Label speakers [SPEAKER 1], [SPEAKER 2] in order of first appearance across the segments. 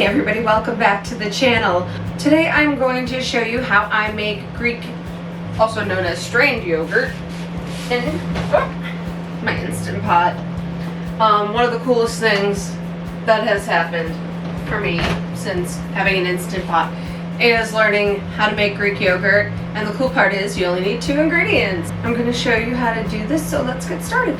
[SPEAKER 1] Hey everybody, welcome back to the channel. Today I'm going to show you how I make Greek, also known as strained yogurt, in my Instant Pot. One of the coolest things that has happened for me since having an Instant Pot is learning how to make Greek yogurt, and the cool part is you only need 2 ingredients. I'm going to show you how to do this, so let's get started.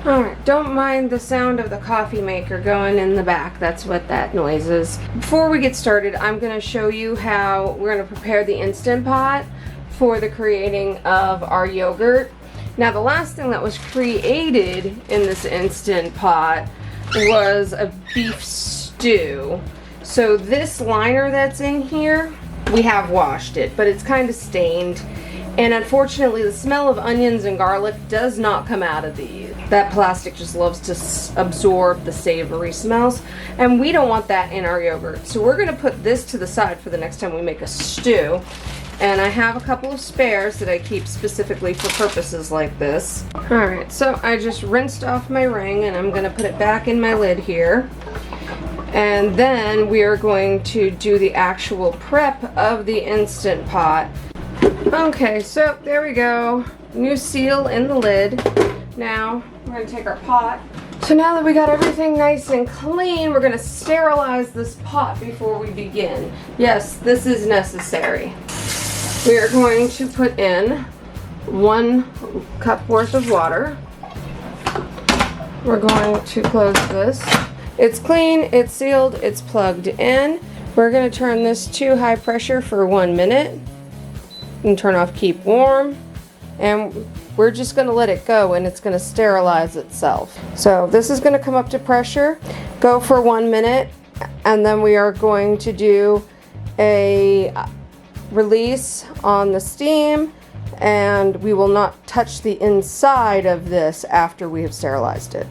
[SPEAKER 1] Alright, don't mind the sound of the coffee maker going in the back. That's what that noise is. Before we get started, I'm going to show you how we're going to prepare the Instant Pot for the creating of our yogurt. Now, the last thing that was created in this Instant Pot was a beef stew. So this liner that's in here, we have washed it, but it's kind of stained. And unfortunately, the smell of onions and garlic does not come out of these. That plastic just loves to absorb the savory smells, and we don't want that in our yogurt. So we're going to put this to the side for the next time we make a stew. And I have a couple of spares that I keep specifically for purposes like this. Alright, so I just rinsed off my ring, and I'm going to put it back in my lid here. And then we are going to do the actual prep of the Instant Pot. Okay, so there we go. New seal in the lid. Now, we're going to take our pot. So now that we got everything nice and clean, we're going to sterilize this pot before we begin. Yes, this is necessary. We are going to put in 1 cup worth of water. We're going to close this. It's clean, it's sealed, it's plugged in. We're going to turn this to high pressure for 1 minute. And turn off keep warm, and we're just going to let it go, and it's going to sterilize itself. So this is going to come up to pressure, go for 1 minute, and then we are going to do a release on the steam, and we will not touch the inside of this after we have sterilized it.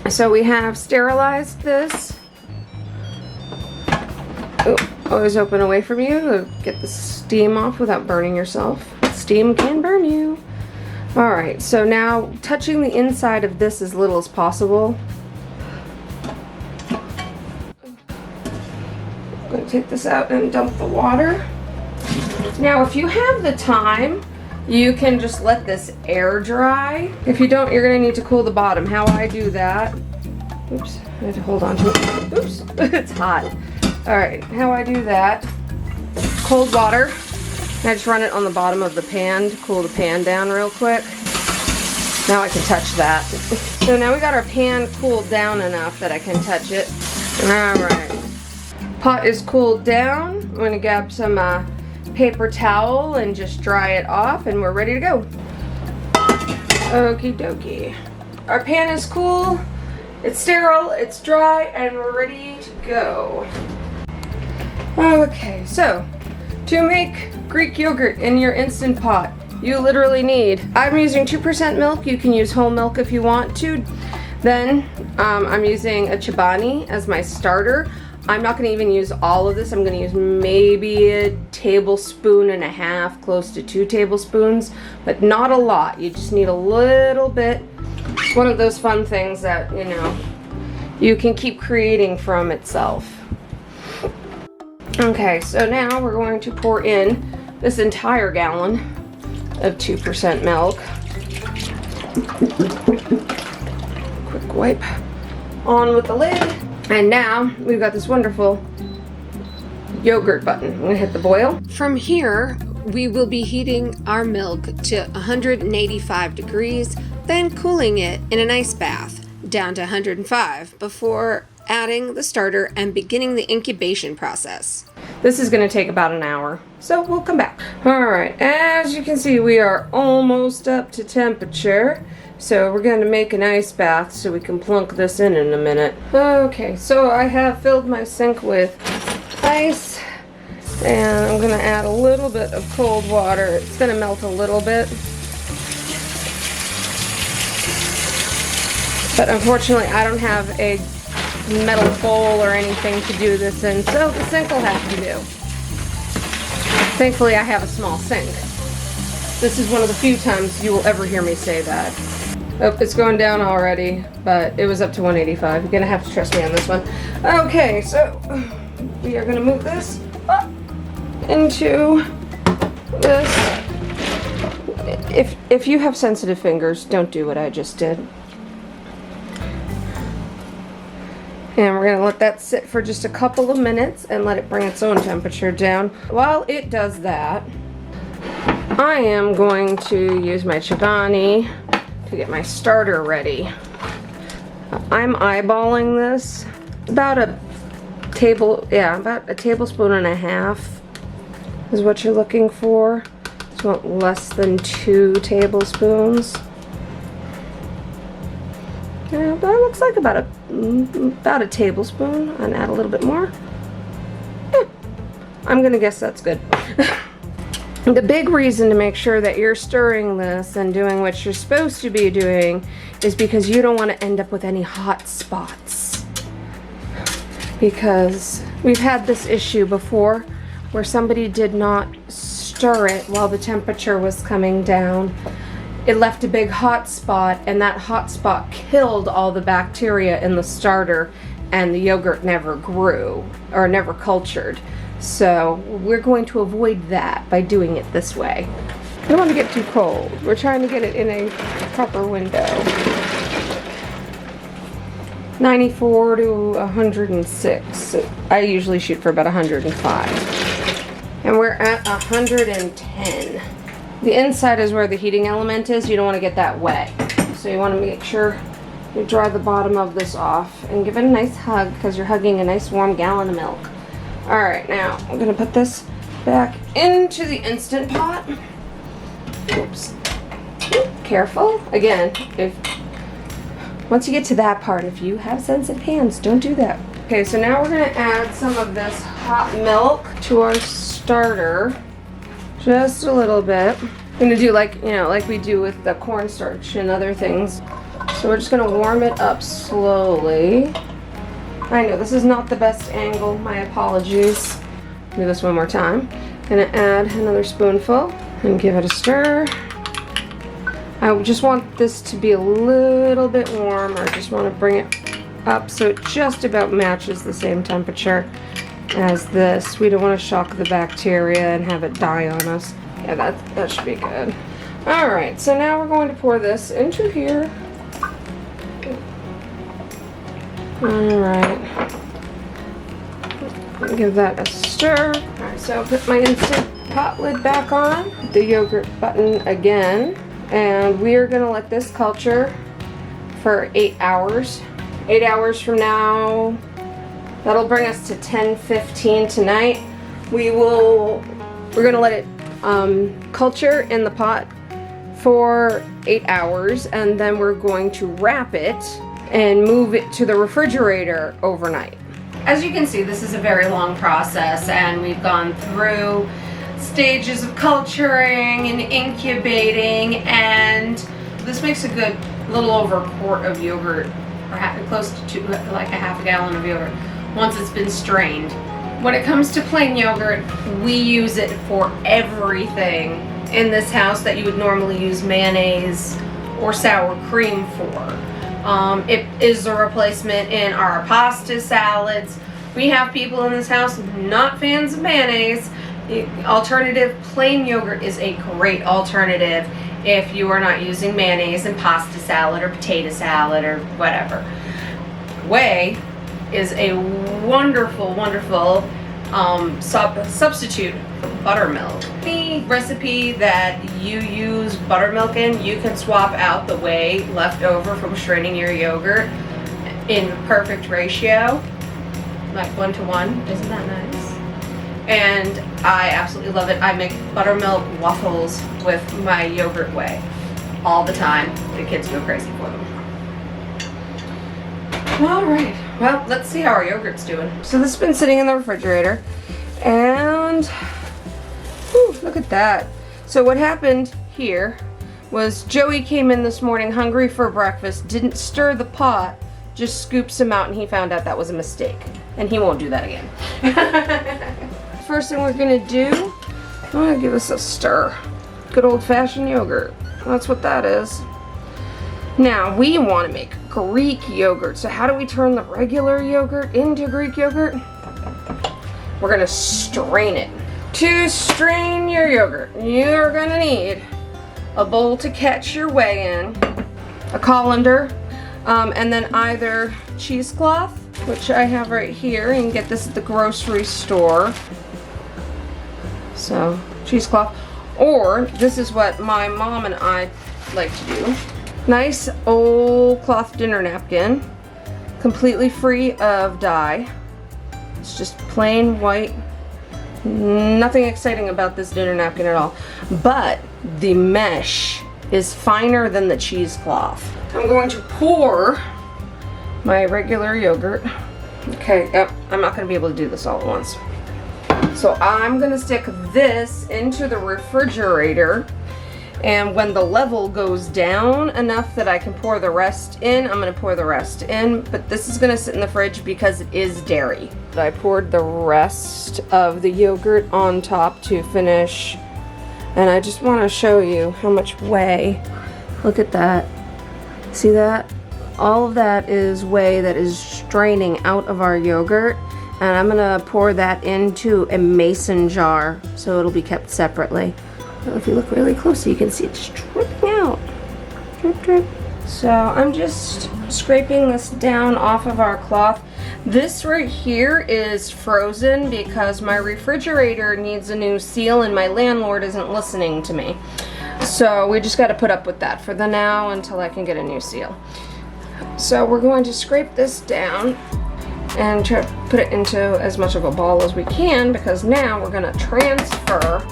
[SPEAKER 1] So we have sterilized this. Always open away from you to get the steam off without burning yourself. Steam can burn you. Alright, so now touching the inside of this as little as possible. I'm going to take this out and dump the water. Now, if you have the time, you can just let this air dry. If you don't, you're going to need to cool the bottom. How I do that... Oops, I had to hold on to it. Oops, it's hot. Alright, how I do that, cold water, and I just run it on the bottom of the pan to cool the pan down real quick. Now I can touch that. So now we got our pan cooled down enough that I can touch it. Alright, pot is cooled down. I'm going to grab some paper towel and just dry it off, and we're ready to go. Okie dokie. Our pan is cool, it's sterile, it's dry, and we're ready to go. Okay, so to make Greek yogurt in your Instant Pot, you literally need, I'm using 2% milk. You can use whole milk if you want to. Then I'm using a Chobani as my starter. I'm not going to even use all of this. I'm going to use maybe 1.5 tablespoons, close to 2 tablespoons, but not a lot. You just need a little bit. It's one of those fun things that, you know, you can keep creating from itself. Okay, so now we're going to pour in this entire gallon of 2% milk. Quick wipe on with the lid. And now we've got this wonderful yogurt button. I'm going to hit the boil. From here, we will be heating our milk to 185 degrees, then cooling it in an ice bath down to 105 before adding the starter and beginning the incubation process. This is going to take about an hour, so we'll come back. Alright, as you can see, we are almost up to temperature, so we're going to make an ice bath so we can plunk this in a minute. Okay, so I have filled my sink with ice, and I'm going to add a little bit of cold water. It's going to melt a little bit. But unfortunately, I don't have a metal bowl or anything to do this in, so the sink will have to do. Thankfully, I have a small sink. This is one of the few times you will ever hear me say that. Oh, it's going down already, but it was up to 185. You're gonna have to trust me on this one. Okay, so we are going to move this up into this. If you have sensitive fingers, don't do what I just did. And we're going to let that sit for just a couple of minutes and let it bring its own temperature down. While it does that, I am going to use my Chobani to get my starter ready. I'm eyeballing this. About a tablespoon and a half is what you're looking for. Just want less than 2 tablespoons. Yeah, that looks like about a tablespoon. And add a little bit more. I'm gonna guess that's good. The big reason to make sure that you're stirring this and doing what you're supposed to be doing is because you don't want to end up with any hot spots. Because we've had this issue before where somebody did not stir it while the temperature was coming down. It left a big hot spot, and that hot spot killed all the bacteria in the starter, and the yogurt never grew or never cultured. So we're going to avoid that by doing it this way. We don't want to get too cold. We're trying to get it in a proper window. 94 to 106. I usually shoot for about 105. And we're at 110. The inside is where the heating element is. You don't want to get that wet. So you want to make sure you dry the bottom of this off and give it a nice hug because you're hugging a nice warm gallon of milk. Alright, now I'm going to put this back into the Instant Pot. Oops. Careful. Again, once you get to that part, if you have sensitive hands, don't do that. Okay, so now we're going to add some of this hot milk to our starter. Just a little bit. I'm going to do like we do with the cornstarch and other things. So we're just going to warm it up slowly. I know this is not the best angle, my apologies. Do this one more time. Gonna add another spoonful and give it a stir. I just want this to be a little bit warm. I just want to bring it up so it just about matches the same temperature as this. We don't want to shock the bacteria and have it die on us. Yeah, that should be good. Alright, so now we're going to pour this into here. Alright. Give that a stir. Alright, so I'll put my Instant Pot lid back on. The yogurt button again. And we are going to let this culture for 8 hours. 8 hours from now, that'll bring us to 10:15 tonight. We're going to let it culture in the pot for 8 hours, and then we're going to wrap it and move it to the refrigerator overnight. As you can see, this is a very long process, and we've gone through stages of culturing and incubating, and this makes a good little over a quart of yogurt, or close to like a half a gallon of yogurt once it's been strained. When it comes to plain yogurt, we use it for everything in this house that you would normally use mayonnaise or sour cream for. It is a replacement in our pasta salads. We have people in this house not fans of mayonnaise. The alternative, plain yogurt is a great alternative if you are not using mayonnaise in pasta salad or potato salad or whatever. Whey is a wonderful, wonderful substitute for buttermilk. Any recipe that you use buttermilk in, you can swap out the whey left over from straining your yogurt in perfect ratio, like 1-to-1. Isn't that nice? And I absolutely love it. I make buttermilk waffles with my yogurt whey all the time. The kids go crazy for them. Alright, well, let's see how our yogurt's doing. So this has been sitting in the refrigerator, and whew, look at that. So what happened here was Joey came in this morning hungry for breakfast, didn't stir the pot, just scoops him out, and he found out that was a mistake. And he won't do that again. First thing we're gonna do, I'm gonna give this a stir. Good old-fashioned yogurt. That's what that is. Now, we want to make Greek yogurt. So how do we turn the regular yogurt into Greek yogurt? we're gonna strain it. To strain your yogurt, you're gonna need a bowl to catch your whey in, a colander, and then either cheesecloth, which I have right here. You can get this at the grocery store. So, cheesecloth. Or, this is what my mom and I like to do. Nice old cloth dinner napkin, completely free of dye. It's just plain white. Nothing exciting about this dinner napkin at all. But the mesh is finer than the cheesecloth. I'm going to pour my regular yogurt. Okay, yep, I'm not going to be able to do this all at once. So I'm going to stick this into the refrigerator, and when the level goes down enough that I can pour the rest in, I'm going to pour the rest in, but this is going to sit in the fridge because it is dairy. I poured the rest of the yogurt on top to finish, and I just want to show you how much whey. Look at that. See that? All of that is whey that is straining out of our yogurt, and I'm gonna pour that into a mason jar so it'll be kept separately. Well, if you look really closely, you can see it's dripping out. Drip, drip. So I'm just scraping this down off of our cloth. This right here is frozen because my refrigerator needs a new seal and my landlord isn't listening to me. So we just got to put up with that for the now until I can get a new seal. So we're going to scrape this down and try to put it into as much of a ball as we can, because now we're going to transfer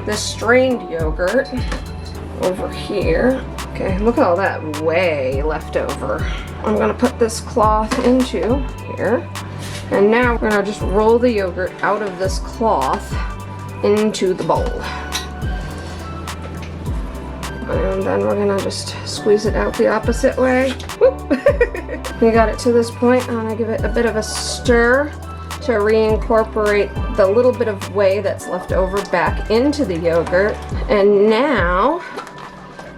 [SPEAKER 1] this strained yogurt over here. Okay, look at all that whey left over. I'm going to put this cloth into here, and now we're going to just roll the yogurt out of this cloth into the bowl. And then we're gonna just squeeze it out the opposite way. Whoop. We got it to this point. I'm gonna give it a bit of a stir to reincorporate the little bit of whey that's left over back into the yogurt. And now,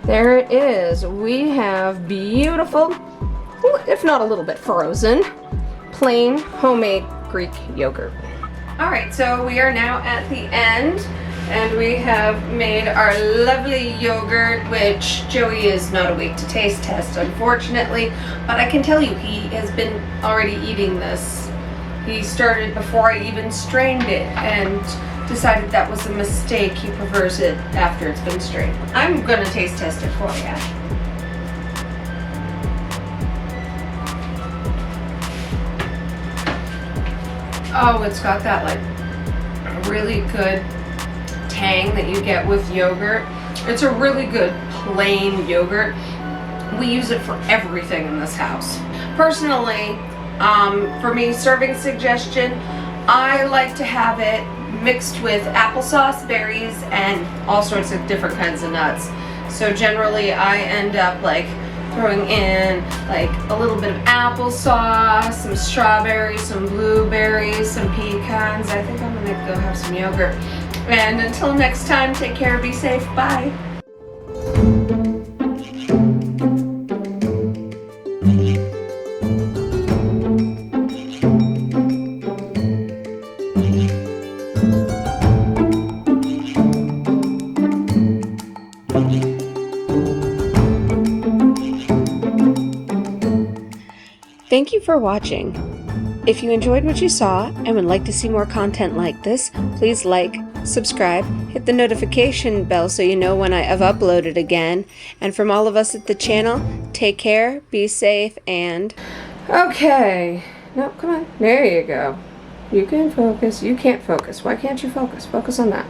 [SPEAKER 1] there it is. We have beautiful, if not a little bit frozen, plain homemade Greek yogurt. All right, so we are now at the end. And we have made our lovely yogurt, which Joey is not awake to taste test, unfortunately. But I can tell you, he has been already eating this. He started before I even strained it and decided that was a mistake. He prefers it after it's been strained. I'm gonna taste test it for you. Oh, it's got that like really good tang that you get with yogurt. It's a really good plain yogurt. We use it for everything in this house. Personally, for me, serving suggestion, I like to have it mixed with applesauce, berries, and all sorts of different kinds of nuts. So generally I end up like throwing in like a little bit of applesauce, some strawberries, some blueberries, some pecans. I think I'm gonna go have some yogurt. And until next time, take care, be safe, bye. Thank you for watching. If you enjoyed what you saw and would like to see more content like this, please like, subscribe, hit the notification bell so you know when I have uploaded again. And from all of us at the channel, take care, be safe, and... Okay. No, come on. There you go. You can focus. You can't focus. Why can't you focus? Focus on that.